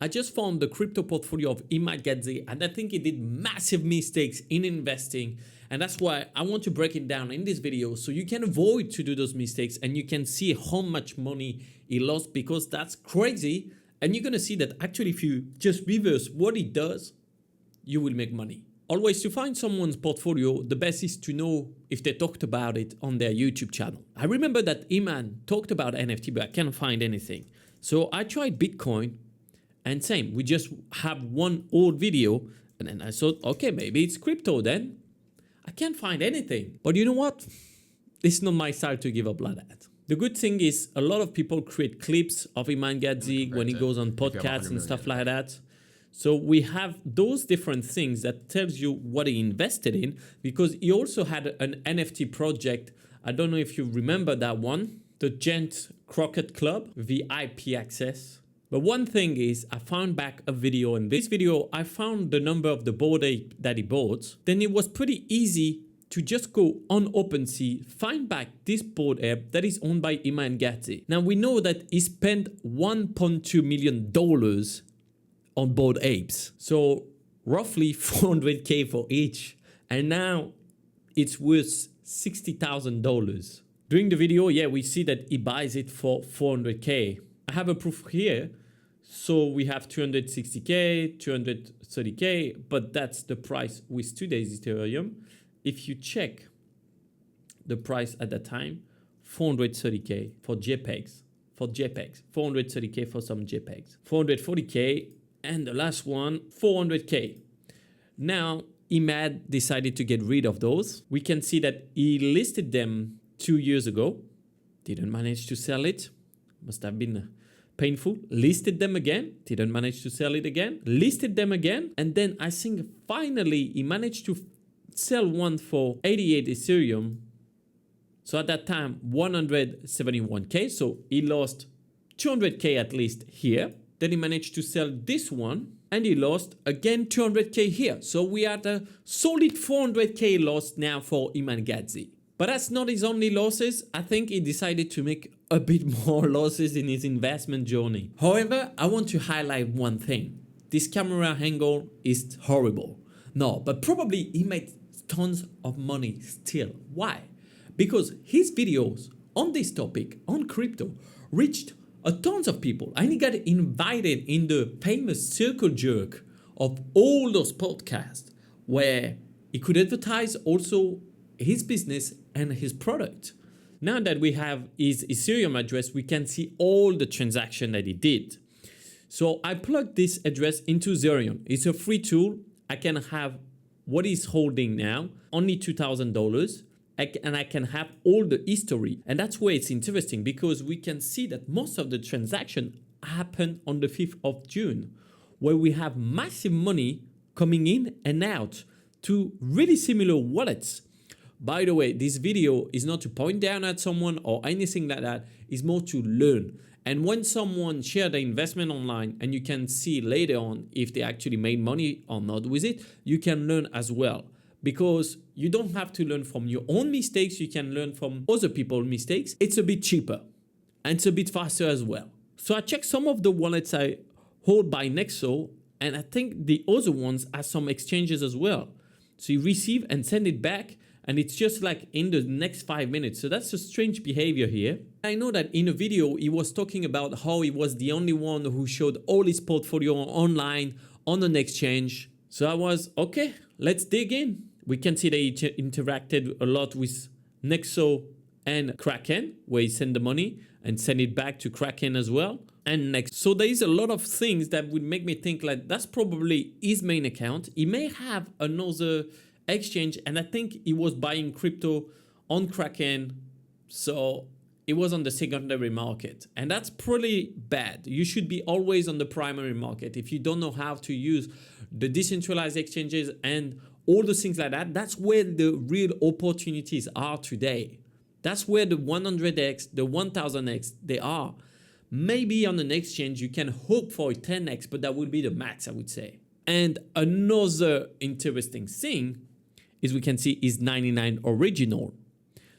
I just found the crypto portfolio of Iman Gadzhi, and I think he did massive mistakes in investing. And that's why I want to break it down in this video so you can avoid to do those mistakes and you can see how much money he lost, because that's crazy. And you're going to see that actually if you just reverse what he does, you will make money. Always, to find someone's portfolio, the best is to know if they talked about it on their YouTube channel. I remember that Iman talked about NFT, but I can't find anything. So I tried Bitcoin, and same, we just have one old video, and then I thought, okay, maybe it's crypto then. I can't find anything. But you know what? It's not my style to give up like that. The good thing is a lot of people create clips of Iman Gadzhi when he goes on podcasts and stuff like that. So we have those different things that tells you what he invested in, because he also had an NFT project. I don't know if you remember that one, the Gents Croquet Club, VIP access. But one thing is, I found back a video. In this video, I found the number of the Bored Ape that he bought. Then it was pretty easy to just go on OpenSea, find back this Bored Ape that is owned by Iman Gadzhi. Now we know that he spent $1.2 million on Bored Apes. So roughly 400K for each. And now it's worth $60,000. During the video, yeah, we see that he buys it for 400K. I have a proof here. So we have 260K, 230K, but that's the price with today's Ethereum. If you check the price at that time, 430K for JPEGs, 430K for some JPEGs, 440K, and the last one, 400K. Now, Iman decided to get rid of those. We can see that he listed them 2 years ago, didn't manage to sell it, must have been painful. Listed them again, didn't manage to sell it again, listed them again, and then I think finally he managed to sell one for 88 Ethereum. So at that time, 171K, so he lost 200K at least here. Then he managed to sell this one, and he lost again 200K here. So we are at a solid 400K loss now for Iman Gadzhi. But that's not his only losses. I think he decided to make a bit more losses in his investment journey. However, I want to highlight one thing. This camera angle is horrible. No, but probably he made tons of money still. Why? Because his videos on this topic, on crypto, reached tons of people, and he got invited in the famous circle jerk of all those podcasts where he could advertise also his business and his product. Now that we have his Ethereum address, we can see all the transaction that he did. So I plugged this address into Ethereum. It's a free tool. I can have what he's holding now, only $2,000. And I can have all the history. And that's where it's interesting, because we can see that most of the transaction happened on the 5th of June, where we have massive money coming in and out to really similar wallets. By the way, this video is not to point down at someone or anything like that. It's more to learn. And when someone shares their investment online and you can see later on if they actually made money or not with it, you can learn as well. Because you don't have to learn from your own mistakes, you can learn from other people's mistakes. It's a bit cheaper and it's a bit faster as well. So I checked some of the wallets I hold by Nexo, and I think the other ones have some exchanges as well. So you receive and send it back, and it's just like in the next 5 minutes. So that's a strange behavior here. I know that in a video, he was talking about how he was the only one who showed all his portfolio online on an exchange. So I was, okay, let's dig in. We can see that he interacted a lot with Nexo and Kraken, where he sent the money and send it back to Kraken as well. And next, so there is a lot of things that would make me think like that's probably his main account. He may have another exchange, and I think he was buying crypto on Kraken. So it was on the secondary market, and that's pretty bad. You should be always on the primary market. If you don't know how to use the decentralized exchanges and all the things like that, that's where the real opportunities are today. That's where the 100x, the 1000x, they are. Maybe on an exchange, you can hope for a 10x, but that would be the max, I would say. And another interesting thing is we can see is 99 original.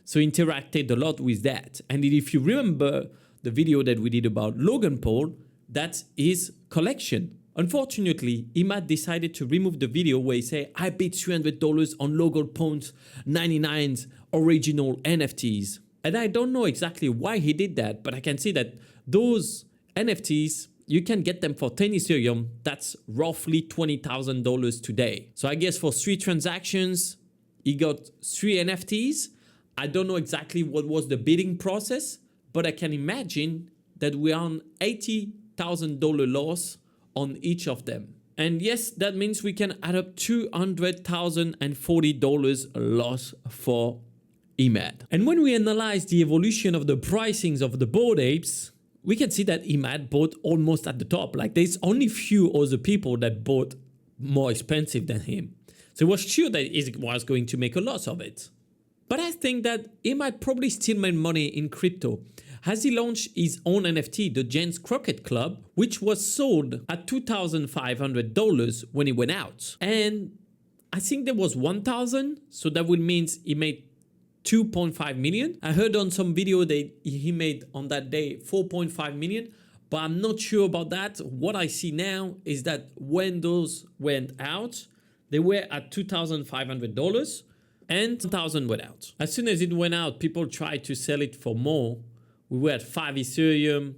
So interacted a lot with that. And if you remember the video that we did about Logan Paul, That's his collection. Unfortunately, Iman decided to remove the video where he said, I paid $300 on Logan Pont's 99's original NFTs. And I don't know exactly why he did that, but I can see that those NFTs, you can get them for 10 Ethereum. That's roughly $20,000 today. So I guess for 3 transactions, he got 3 NFTs. I don't know exactly what was the bidding process, but I can imagine that we are on $80,000 loss on each of them. And yes, that means we can add up $200,040 loss for Iman. And when we analyze the evolution of the pricings of the Bored Apes, we can see that Iman bought almost at the top. Like there's only few other people that bought more expensive than him. So it was sure that he was going to make a loss of it. But I think that he might probably still make money in crypto, as he launched his own NFT, the Gents Croquet Club, which was sold at $2,500 when it went out. And I think there was 1,000, so that would mean he made 2.5 million. I heard on some video that he made on that day 4.5 million, but I'm not sure about that. What I see now is that when those went out, they were at $2,500 and 1,000 went out. As soon as it went out, people tried to sell it for more. We were at 5 Ethereum,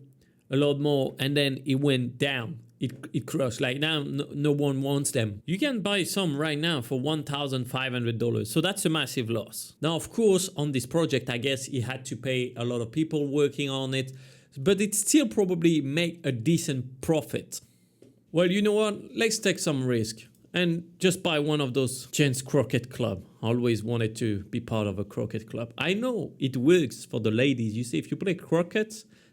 a lot more, and then it went down. It crashed. Like now, no one wants them. You can buy some right now for $1,500. So that's a massive loss. Now, of course, on this project, I guess he had to pay a lot of people working on it, but it still probably make a decent profit. Well, you know what? Let's take some risk and just buy one of those Gents Croquet Club. I always wanted to be part of a croquet club. I know it works for the ladies. You see, if you play croquet,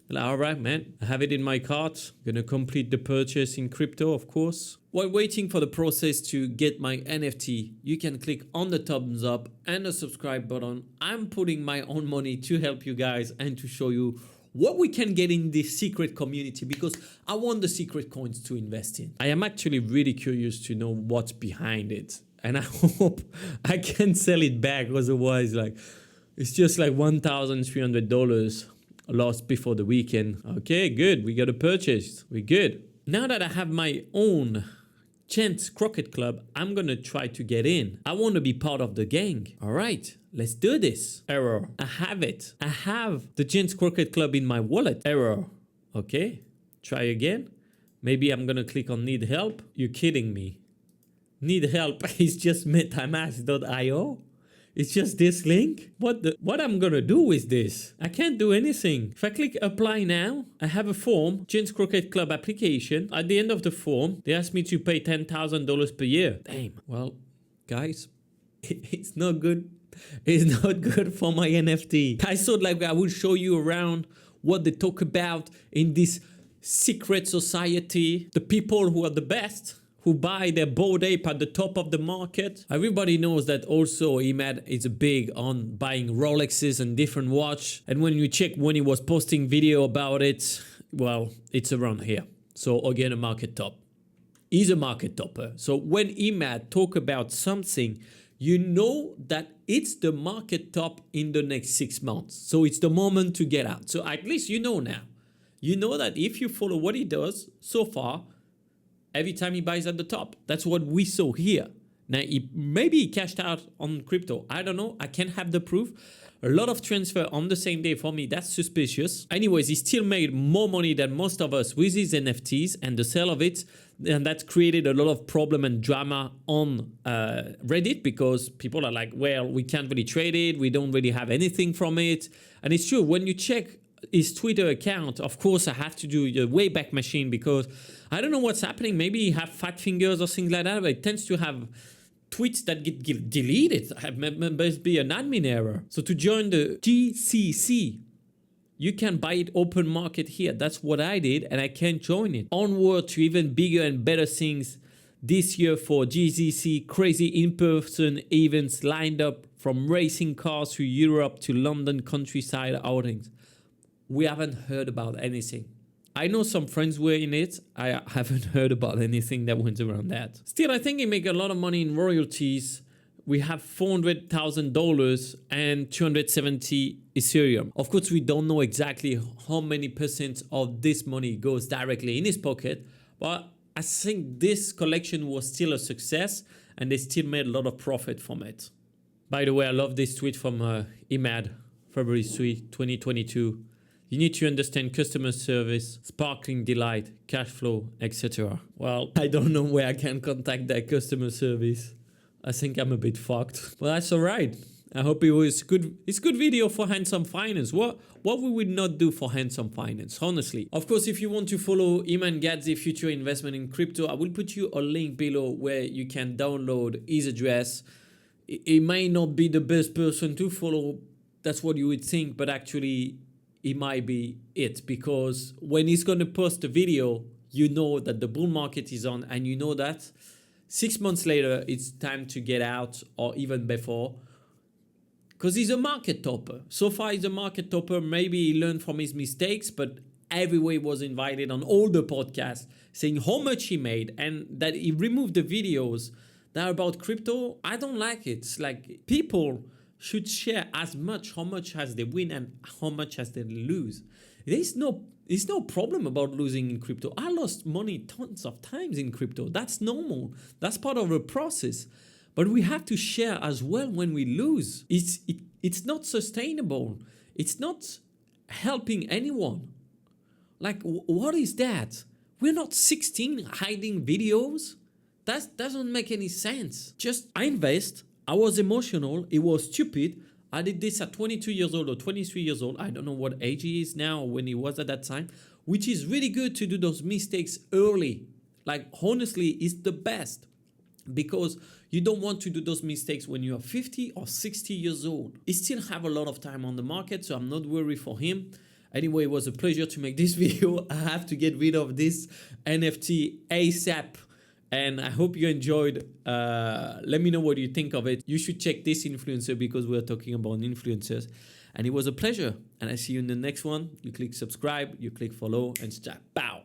like, all right, man, I have it in my cart. Gonna complete the purchase in crypto, of course. While waiting for the process to get my NFT, you can click on the thumbs up and the subscribe button. I'm putting my own money to help you guys and to show you what we can get in this secret community, because I want the secret coins to invest in. I am actually really curious to know what's behind it. And I hope I can sell it back. Otherwise, like, it's just like $1,300 lost before the weekend. Okay, good. We got a purchase. We're good. Now that I have my own Gents Croquet Club, I'm going to try to get in. I want to be part of the gang. All right, let's do this. Error. I have it. I have the Gents Croquet Club in my wallet. Error. Okay, try again. Maybe I'm going to click on need help. You're kidding me. Need help is just metamask.io. It's just this link. What I'm gonna do with this? I can't do anything. If I click apply now, I have a form, Gents Croquet Club application. At the end of the form, they ask me to pay $10,000 per year. Damn. Well, guys, it's not good. It's not good for my NFT. I thought like I would show you around what they talk about in this secret society. The people who are the best, who buy their Bored Ape at the top of the market. Everybody knows that also Iman is big on buying Rolexes and different watch. And when you check when he was posting video about it, well, it's around here. So again, a market top. He's a market topper. So when Iman talk about something, you know that it's the market top in the next 6 months. So it's the moment to get out. So at least you know now. You know that if you follow what he does so far, every time he buys at the top. That's what we saw here. Now, maybe he cashed out on crypto. I don't know. I can't have the proof. A lot of transfer on the same day for me. That's suspicious. Anyways, he still made more money than most of us with his NFTs and the sale of it. And that created a lot of problem and drama on Reddit, because people are like, well, we can't really trade it. We don't really have anything from it. And it's true. When you check his Twitter account, of course, I have to do the Wayback Machine, because I don't know what's happening. Maybe he have fat fingers or things like that, but it tends to have tweets that get deleted. It must be an admin error. So to join the GCC, you can buy it open market here. That's what I did, and I can join it. Onward to even bigger and better things this year for GCC. Crazy in-person events lined up, from racing cars to Europe to London countryside outings. We haven't heard about anything. I know some friends were in it. I haven't heard about anything that went around that. Still, I think he make a lot of money in royalties we have $400,000 and 270 Ethereum. Of course, we don't know exactly how many percent of this money goes directly in his pocket, but I think this collection was still a success and they still made a lot of profit from it. By the way, I love this tweet from Iman, February 3, 2022. You need to understand customer service, sparkling delight, cash flow, etc. Well, I don't know where I can contact that customer service. I think I'm a bit fucked. Well, that's all right. I hope it was good. It's a good video for handsome finance. What we would not do for handsome finance, honestly. Of course, if you want to follow Iman Gadzhi future investment in crypto, I will put you a link below where you can download his address. He may not be the best person to follow. That's what you would think, but actually it might be it, because when he's going to post a video, you know that the bull market is on, and you know that 6 months later it's time to get out, or even before, because he's a market topper. So far he's a market topper. Maybe he learned from his mistakes, but everywhere he was invited on all the podcasts saying how much he made, and that he removed the videos that are about crypto. I don't like it. It's like people should share as much how much as they win and how much as they lose. There's no problem about losing in crypto. I lost money tons of times in crypto. That's normal. That's part of the process. But we have to share as well when we lose. It's not sustainable. It's not helping anyone. Like, what is that? We're not 16 hiding videos. That doesn't make any sense. Just, I invest. I was emotional. It was stupid. I did this at 22 years old or 23 years old. I don't know what age he is now or when he was at that time, which is really good to do those mistakes early. Like, honestly, it's the best, because you don't want to do those mistakes when you are 50 or 60 years old. He still have a lot of time on the market, so I'm not worried for him. Anyway, it was a pleasure to make this video. I have to get rid of this NFT ASAP. And I hope you enjoyed. Let me know what you think of it. You should check this influencer, because we're talking about influencers. And it was a pleasure. And I see you in the next one. You click subscribe, you click follow, and start. Bow.